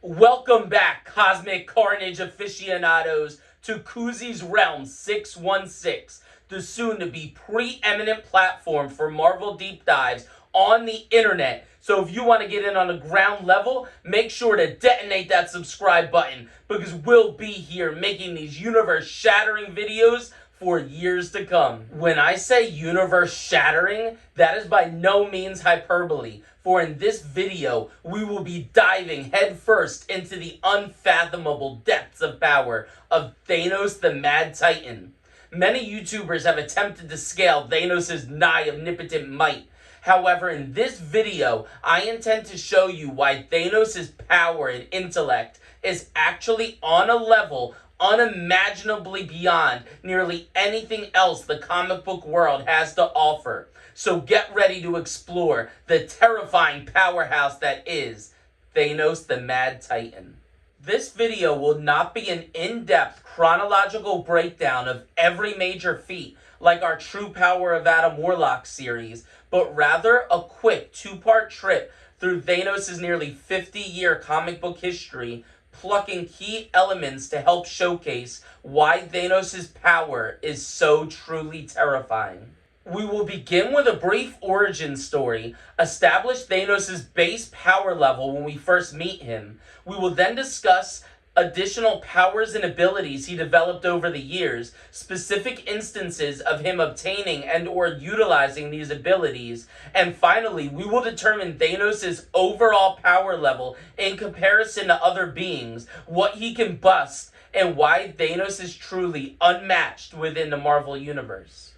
Welcome back, Cosmic Carnage aficionados, to Koozy's Realm 616, the soon-to-be preeminent platform for Marvel deep dives on the internet. So if you want to get in on the ground level, make sure to detonate that subscribe button, because we'll be here making these universe-shattering videos for years to come. When I say universe-shattering, that is by no means hyperbole, for in this video, we will be diving headfirst into the unfathomable depths of power of Thanos the Mad Titan. Many YouTubers have attempted to scale Thanos' nigh omnipotent might. However, in this video, I intend to show you why Thanos' power and intellect is actually on a level unimaginably beyond nearly anything else the comic book world has to offer. So get ready to explore the terrifying powerhouse that is Thanos the Mad Titan. This video will not be an in-depth chronological breakdown of every major feat like our True Power of Adam Warlock series, but rather a quick two-part trip through Thanos' nearly 50-year comic book history, plucking key elements to help showcase why Thanos' power is so truly terrifying. We will begin with a brief origin story, establish Thanos' base power level when we first meet him. We will then discuss additional powers and abilities he developed over the years, specific instances of him obtaining and or utilizing these abilities, and finally, we will determine Thanos' overall power level in comparison to other beings, what he can bust, and why Thanos is truly unmatched within the Marvel Universe.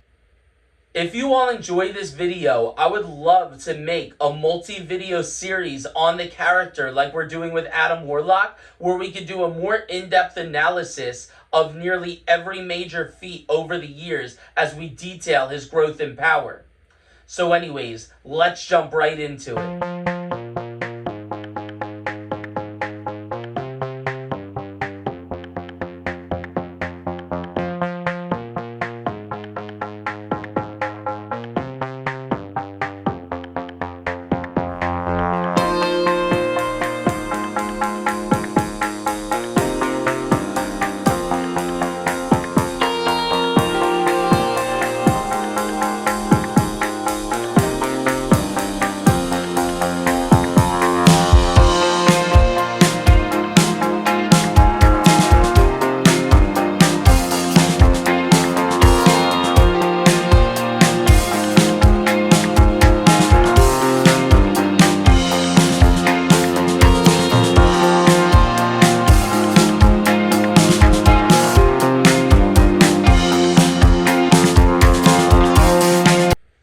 If you all enjoy this video, I would love to make a multi-video series on the character like we're doing with Adam Warlock, where we could do a more in-depth analysis of nearly every major feat over the years as we detail his growth in power. So anyways, let's jump right into it.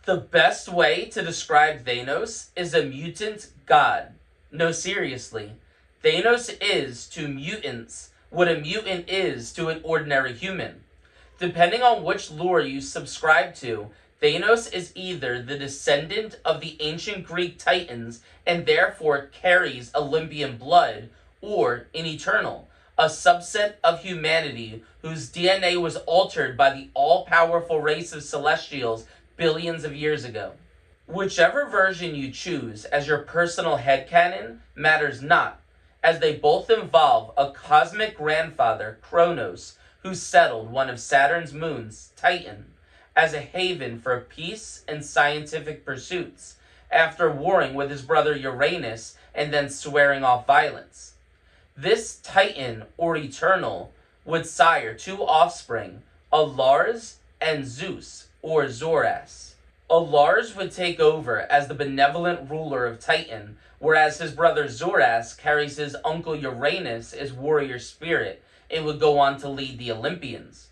The best way to describe Thanos is a mutant god. No, seriously. Thanos is to mutants what a mutant is to an ordinary human. Depending on which lore you subscribe to, Thanos is either the descendant of the ancient Greek Titans and therefore carries Olympian blood, or an Eternal, a subset of humanity whose DNA was altered by the all-powerful race of Celestials billions of years ago. Whichever version you choose as your personal headcanon matters not, as they both involve a cosmic grandfather, Kronos, who settled one of Saturn's moons, Titan, as a haven for peace and scientific pursuits, after warring with his brother Uranus and then swearing off violence. This Titan, or Eternal, would sire two offspring, a Lars and Zeus, or Zoras. Lars would take over as the benevolent ruler of Titan, whereas his brother Zoras carries his uncle Uranus as warrior spirit and would go on to lead the Olympians.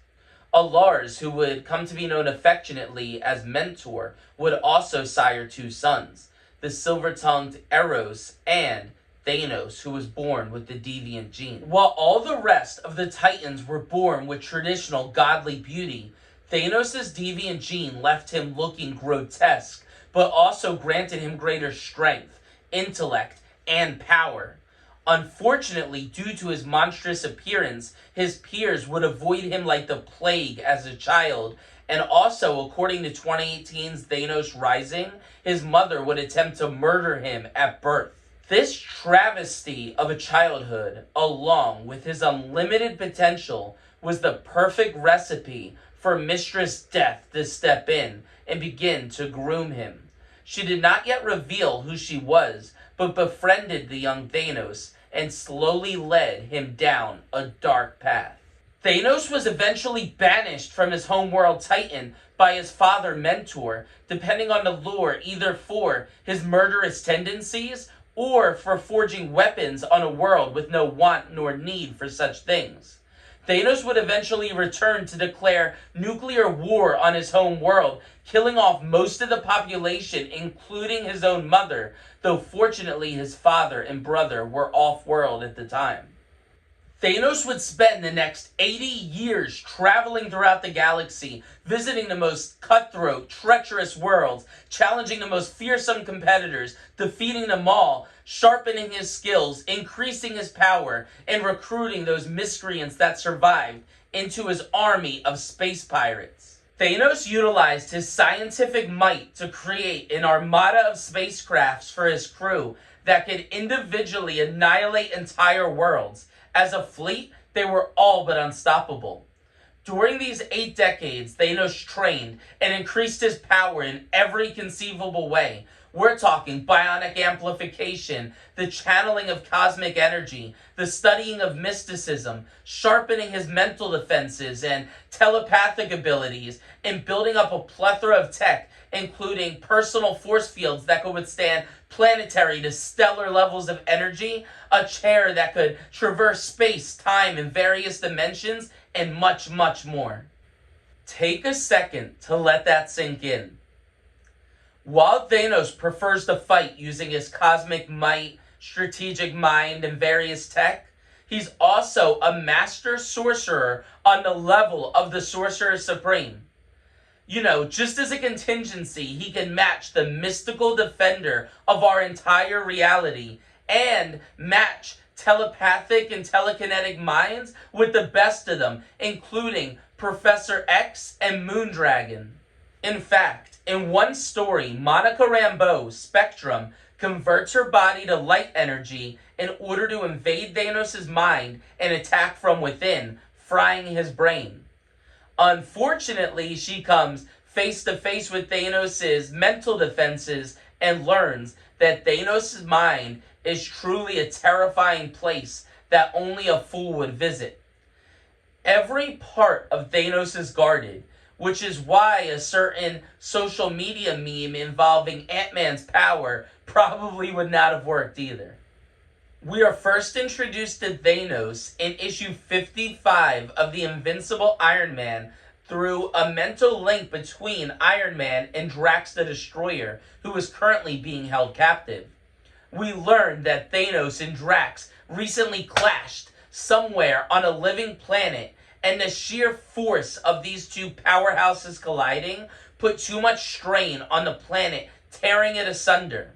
Lars, who would come to be known affectionately as Mentor, would also sire two sons, the silver-tongued Eros and Thanos, who was born with the deviant gene. While all the rest of the Titans were born with traditional godly beauty, Thanos' deviant gene left him looking grotesque, but also granted him greater strength, intellect, and power. Unfortunately, due to his monstrous appearance, his peers would avoid him like the plague as a child, and also, according to 2018's Thanos Rising, his mother would attempt to murder him at birth. This travesty of a childhood, along with his unlimited potential, was the perfect recipe for Mistress Death to step in and begin to groom him. She did not yet reveal who she was, but befriended the young Thanos and slowly led him down a dark path. Thanos was eventually banished from his homeworld Titan by his father Mentor, depending on the lore, either for his murderous tendencies or for forging weapons on a world with no want nor need for such things. Thanos would eventually return to declare nuclear war on his home world, killing off most of the population, including his own mother, though fortunately his father and brother were off-world at the time. Thanos would spend the next 80 years traveling throughout the galaxy, visiting the most cutthroat, treacherous worlds, challenging the most fearsome competitors, defeating them all, sharpening his skills, increasing his power, and recruiting those miscreants that survived into his army of space pirates. Thanos utilized his scientific might to create an armada of spacecrafts for his crew that could individually annihilate entire worlds. As a fleet, they were all but unstoppable. During these 8 decades, Thanos trained and increased his power in every conceivable way. We're talking bionic amplification, the channeling of cosmic energy, the studying of mysticism, sharpening his mental defenses and telepathic abilities, and building up a plethora of tech, including personal force fields that could withstand planetary to stellar levels of energy, a chair that could traverse space, time, and various dimensions, and much, much more. Take a second to let that sink in. While Thanos prefers to fight using his cosmic might, strategic mind, and various tech, he's also a master sorcerer on the level of the Sorcerer Supreme. Just as a contingency, he can match the mystical defender of our entire reality and match telepathic and telekinetic minds with the best of them, including Professor X and Moondragon. In fact, in one story, Monica Rambeau's Spectrum converts her body to light energy in order to invade Thanos' mind and attack from within, frying his brain. Unfortunately, she comes face to face with Thanos' mental defenses and learns that Thanos' mind is truly a terrifying place that only a fool would visit. Every part of Thanos is guarded, which is why a certain social media meme involving Ant-Man's power probably would not have worked either. We are first introduced to Thanos in issue 55 of the Invincible Iron Man through a mental link between Iron Man and Drax the Destroyer, who is currently being held captive. We learn that Thanos and Drax recently clashed somewhere on a living planet, and the sheer force of these two powerhouses colliding put too much strain on the planet, tearing it asunder.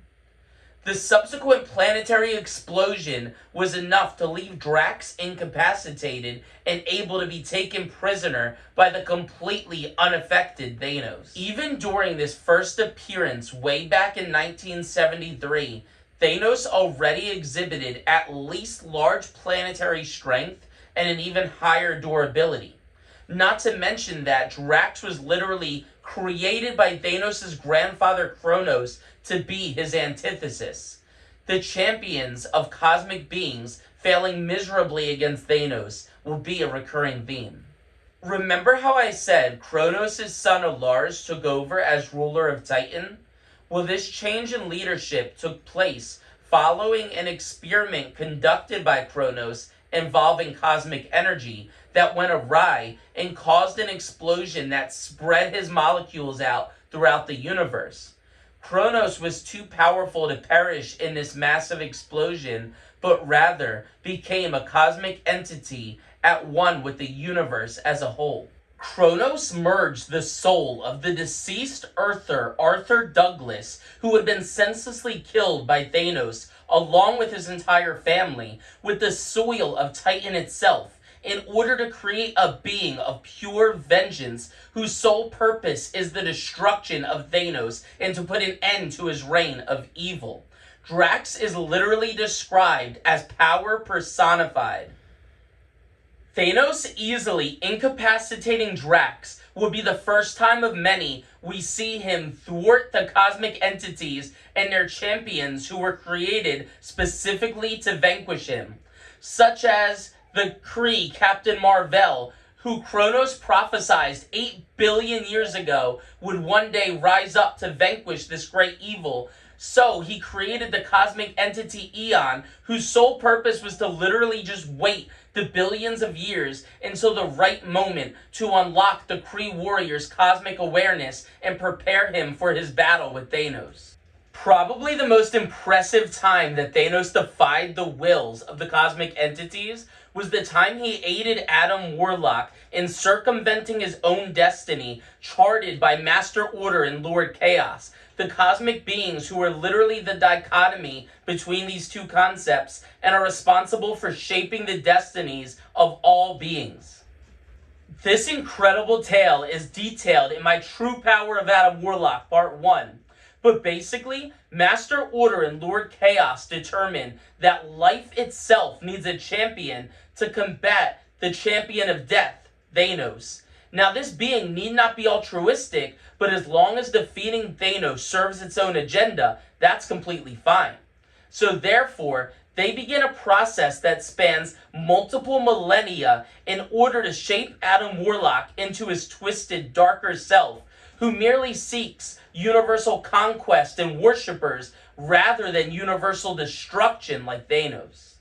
The subsequent planetary explosion was enough to leave Drax incapacitated and able to be taken prisoner by the completely unaffected Thanos. Even during this first appearance way back in 1973, Thanos already exhibited at least large planetary strength and an even higher durability. Not to mention that Drax was literally created by Thanos' grandfather Kronos to be his antithesis. The champions of cosmic beings failing miserably against Thanos will be a recurring theme. Remember how I said Kronos' son Lars took over as ruler of Titan? Well, this change in leadership took place following an experiment conducted by Kronos involving cosmic energy that went awry and caused an explosion that spread his molecules out throughout the universe. Kronos was too powerful to perish in this massive explosion, but rather became a cosmic entity at one with the universe as a whole. Kronos merged the soul of the deceased Earther Arthur Douglas, who had been senselessly killed by Thanos, along with his entire family, with the soil of Titan itself, in order to create a being of pure vengeance whose sole purpose is the destruction of Thanos and to put an end to his reign of evil. Drax is literally described as power personified. Thanos easily incapacitating Drax would be the first time of many we see him thwart the cosmic entities and their champions who were created specifically to vanquish him, such as the Kree Captain Marvel, who Kronos prophesied 8 billion years ago would one day rise up to vanquish this great evil. So he created the cosmic entity Eon, whose sole purpose was to literally just wait the billions of years until the right moment to unlock the Kree warrior's cosmic awareness and prepare him for his battle with Thanos. Probably the most impressive time that Thanos defied the wills of the cosmic entities was the time he aided Adam Warlock in circumventing his own destiny charted by Master Order and Lord Chaos, the cosmic beings who are literally the dichotomy between these two concepts and are responsible for shaping the destinies of all beings. This incredible tale is detailed in my True Power of Adam Warlock Part 1. But basically, Master Order and Lord Chaos determine that life itself needs a champion to combat the champion of death, Thanos. Now, this being need not be altruistic, but as long as defeating Thanos serves its own agenda, that's completely fine. So therefore, they begin a process that spans multiple millennia in order to shape Adam Warlock into his twisted, darker self, who merely seeks universal conquest and worshippers rather than universal destruction like Thanos.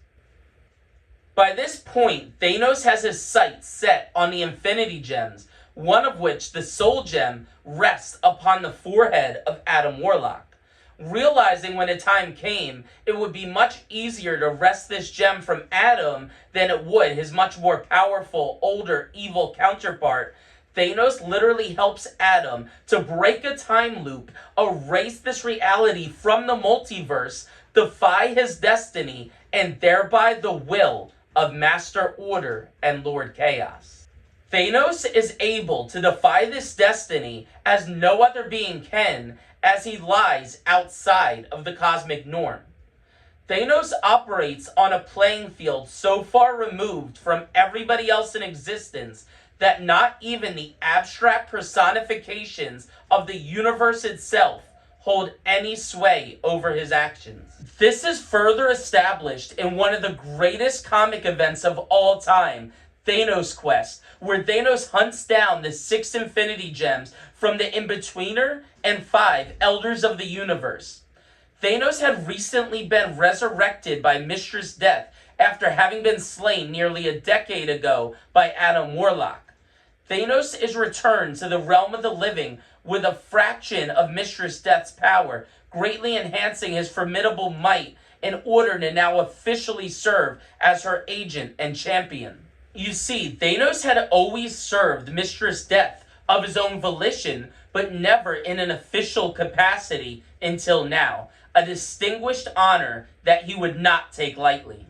By this point, Thanos has his sights set on the Infinity Gems, one of which, the Soul Gem, rests upon the forehead of Adam Warlock. Realizing when the time came, it would be much easier to wrest this gem from Adam than it would his much more powerful, older, evil counterpart, Thanos literally helps Adam to break a time loop, erase this reality from the multiverse, defy his destiny, and thereby the will of Master Order and Lord Chaos. Thanos is able to defy this destiny as no other being can, as he lies outside of the cosmic norm. Thanos operates on a playing field so far removed from everybody else in existence that not even the abstract personifications of the universe itself hold any sway over his actions. This is further established in one of the greatest comic events of all time, Thanos Quest, where Thanos hunts down the 6 Infinity Gems from the In-Betweener and 5 Elders of the Universe. Thanos had recently been resurrected by Mistress Death after having been slain nearly a decade ago by Adam Warlock. Thanos is returned to the realm of the living with a fraction of Mistress Death's power, greatly enhancing his formidable might in order to now officially serve as her agent and champion. You see, Thanos had always served Mistress Death of his own volition, but never in an official capacity until now, a distinguished honor that he would not take lightly.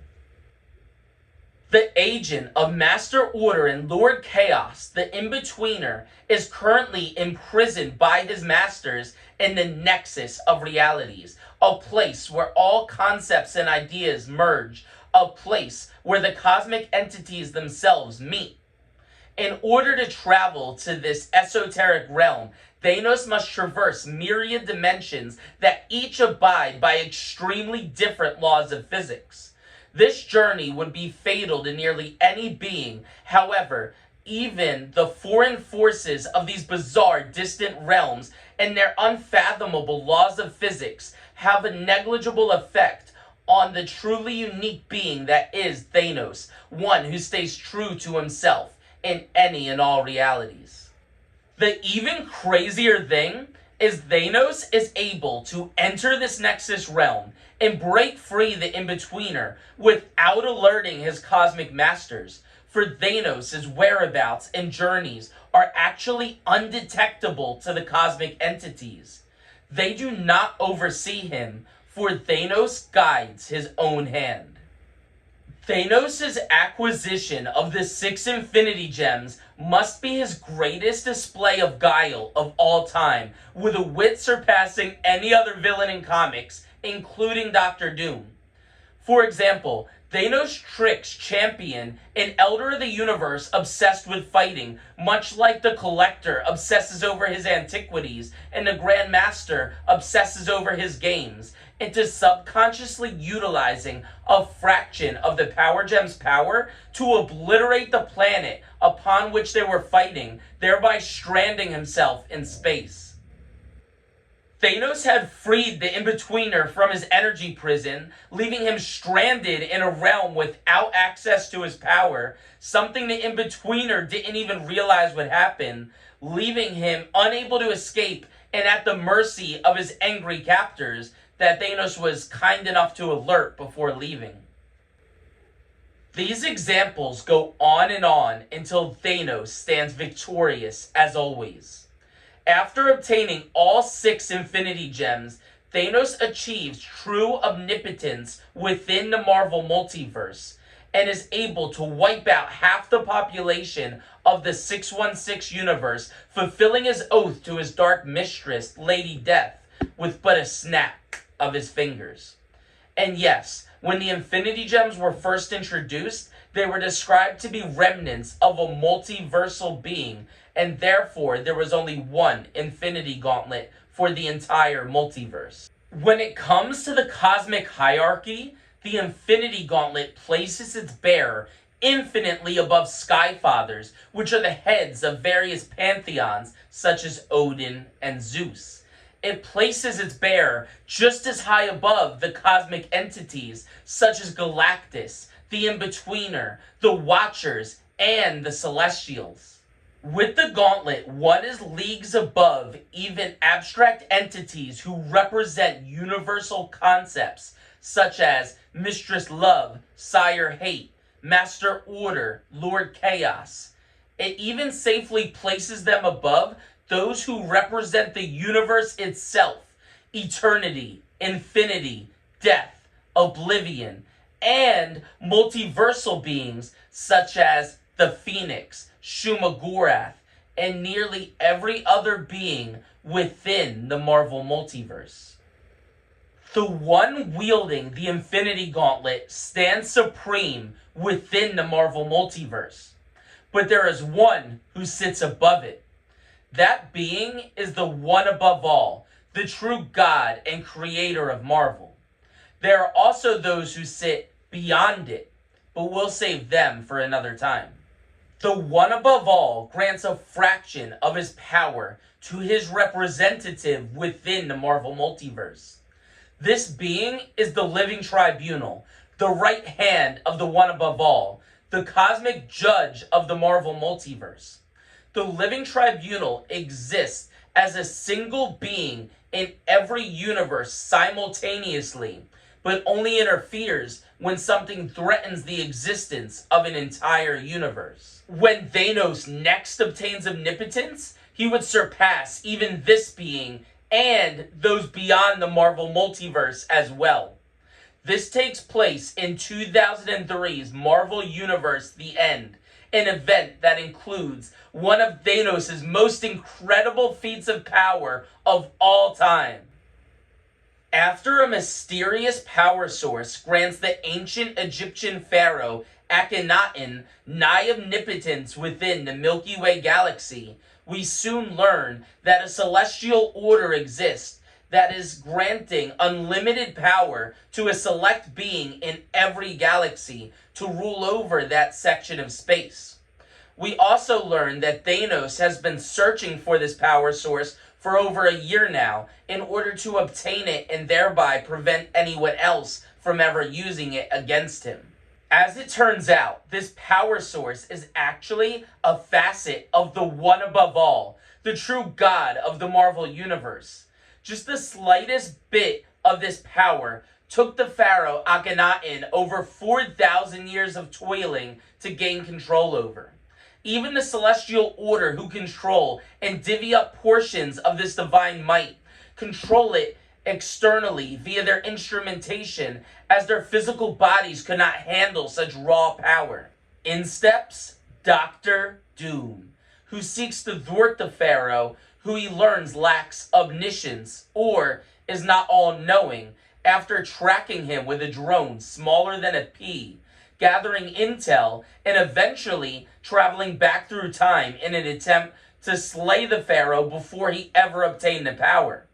The agent of Master Order and Lord Chaos, the In-Betweener, is currently imprisoned by his masters in the Nexus of Realities, a place where all concepts and ideas merge, a place where the cosmic entities themselves meet. In order to travel to this esoteric realm, Thanos must traverse myriad dimensions that each abide by extremely different laws of physics. This journey would be fatal to nearly any being. However, even the foreign forces of these bizarre, distant realms and their unfathomable laws of physics have a negligible effect on the truly unique being that is Thanos, one who stays true to himself in any and all realities. The even crazier thing is Thanos is able to enter this Nexus realm and break free the In-Betweener without alerting his cosmic masters, for Thanos' whereabouts and journeys are actually undetectable to the cosmic entities. They do not oversee him, for Thanos guides his own hand. Thanos' acquisition of the 6 Infinity Gems must be his greatest display of guile of all time, with a wit surpassing any other villain in comics, including Doctor Doom. For example, Thanos tricks Champion, an Elder of the Universe obsessed with fighting, much like the Collector obsesses over his antiquities and the Grand Master obsesses over his games, into subconsciously utilizing a fraction of the Power Gem's power to obliterate the planet upon which they were fighting, thereby stranding himself in space. Thanos had freed the In-Betweener from his energy prison, leaving him stranded in a realm without access to his power, something the In-Betweener didn't even realize would happen, leaving him unable to escape and at the mercy of his angry captors that Thanos was kind enough to alert before leaving. These examples go on until Thanos stands victorious as always. After obtaining all 6 Infinity Gems, Thanos achieves true omnipotence within the Marvel Multiverse and is able to wipe out half the population of the 616 universe, fulfilling his oath to his dark mistress, Lady Death, with but a snap of his fingers. And yes, when the Infinity Gems were first introduced, they were described to be remnants of a multiversal being, and therefore there was only one Infinity Gauntlet for the entire multiverse. When it comes to the cosmic hierarchy, the Infinity Gauntlet places its bearer infinitely above Skyfathers, which are the heads of various pantheons such as Odin and Zeus. It places its bearer just as high above the cosmic entities such as Galactus, the In-Betweener, the Watchers, and the Celestials. With the Gauntlet, one is leagues above even abstract entities who represent universal concepts such as Mistress Love, Sire Hate, Master Order, Lord Chaos. It even safely places them above those who represent the universe itself, eternity, infinity, death, oblivion, and multiversal beings such as the Phoenix, Shumagorath, and nearly every other being within the Marvel Multiverse. The one wielding the Infinity Gauntlet stands supreme within the Marvel Multiverse, but there is one who sits above it. That being is the one above all, the true God and creator of Marvel. There are also those who sit beyond it, but we'll save them for another time. The one above all grants a fraction of his power to his representative within the Marvel Multiverse. This being is the Living Tribunal, the right hand of the one above all, the cosmic judge of the Marvel Multiverse. The Living Tribunal exists as a single being in every universe simultaneously, but only interferes when something threatens the existence of an entire universe. When Thanos next obtains omnipotence, he would surpass even this being and those beyond the Marvel Multiverse as well. This takes place in 2003's Marvel Universe The End, an event that includes one of Thanos' most incredible feats of power of all time. After a mysterious power source grants the ancient Egyptian pharaoh Akhenaten nigh omnipotence within the Milky Way galaxy, we soon learn that a celestial order exists that is granting unlimited power to a select being in every galaxy to rule over that section of space. We also learn that Thanos has been searching for this power source for over a year now in order to obtain it and thereby prevent anyone else from ever using it against him. As it turns out, this power source is actually a facet of the one above all, the true God of the Marvel Universe. Just the slightest bit of this power took the pharaoh Akhenaten over 4,000 years of toiling to gain control over. Even the celestial order who control and divvy up portions of this divine might control it externally via their instrumentation, as their physical bodies could not handle such raw power. In steps Doctor Doom, who seeks to thwart the pharaoh, who he learns lacks omniscience or is not all-knowing, after tracking him with a drone smaller than a pea, gathering intel, and eventually traveling back through time in an attempt to slay the pharaoh before he ever obtained the power.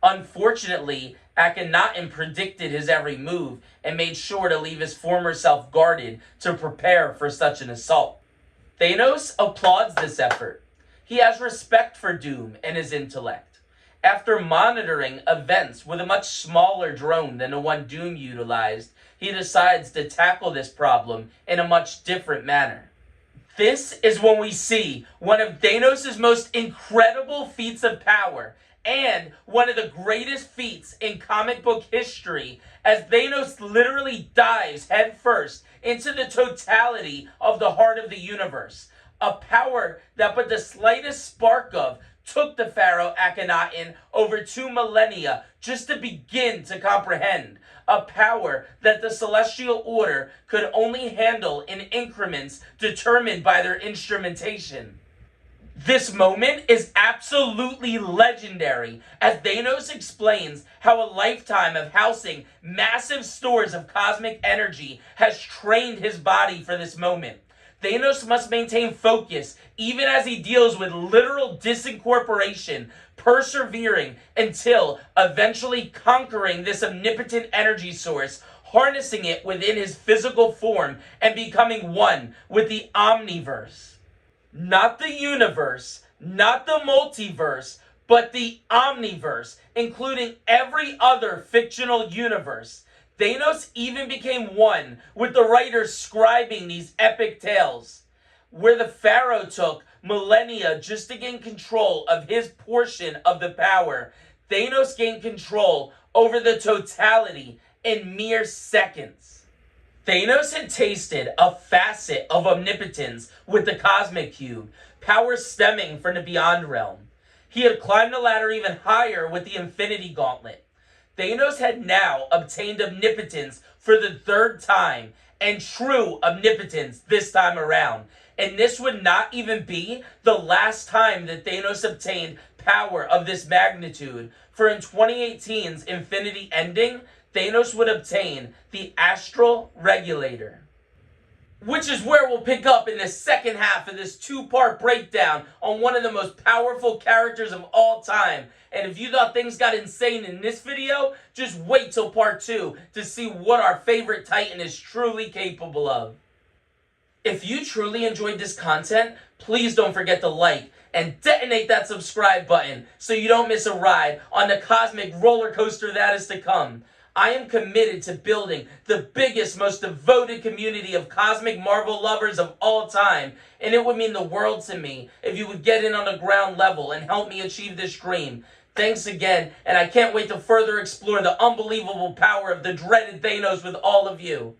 Unfortunately, Akhenaten predicted his every move and made sure to leave his former self guarded to prepare for such an assault. Thanos applauds this effort. He has respect for Doom and his intellect. After monitoring events with a much smaller drone than the one Doom utilized, he decides to tackle this problem in a much different manner. This is when we see one of Thanos' most incredible feats of power, and one of the greatest feats in comic book history, as Thanos literally dives headfirst into the totality of the heart of the universe. A power that but the slightest spark of took the Pharaoh Akhenaten over 2 millennia just to begin to comprehend. A power that the Celestial Order could only handle in increments determined by their instrumentation. This moment is absolutely legendary, as Thanos explains how a lifetime of housing massive stores of cosmic energy has trained his body for this moment. Thanos must maintain focus even as he deals with literal disincorporation, persevering until eventually conquering this omnipotent energy source, harnessing it within his physical form, and becoming one with the omniverse. Not the universe, not the multiverse, but the omniverse, including every other fictional universe. Thanos even became one with the writers scribing these epic tales, where the Pharaoh took millennia just to gain control of his portion of the power. Thanos gained control over the totality in mere seconds. Thanos had tasted a facet of omnipotence with the Cosmic Cube, power stemming from the Beyond Realm. He had climbed the ladder even higher with the Infinity Gauntlet. Thanos had now obtained omnipotence for the 3rd time, and true omnipotence this time around. And this would not even be the last time that Thanos obtained power of this magnitude, for in 2018's Infinity Ending, Thanos would obtain the Astral Regulator. Which is where we'll pick up in the second half of this 2-part breakdown on one of the most powerful characters of all time. And if you thought things got insane in this video, just wait till part 2 to see what our favorite Titan is truly capable of. If you truly enjoyed this content, please don't forget to like and detonate that subscribe button so you don't miss a ride on the cosmic roller coaster that is to come. I am committed to building the biggest, most devoted community of cosmic Marvel lovers of all time, and it would mean the world to me if you would get in on the ground level and help me achieve this dream. Thanks again, and I can't wait to further explore the unbelievable power of the dreaded Thanos with all of you.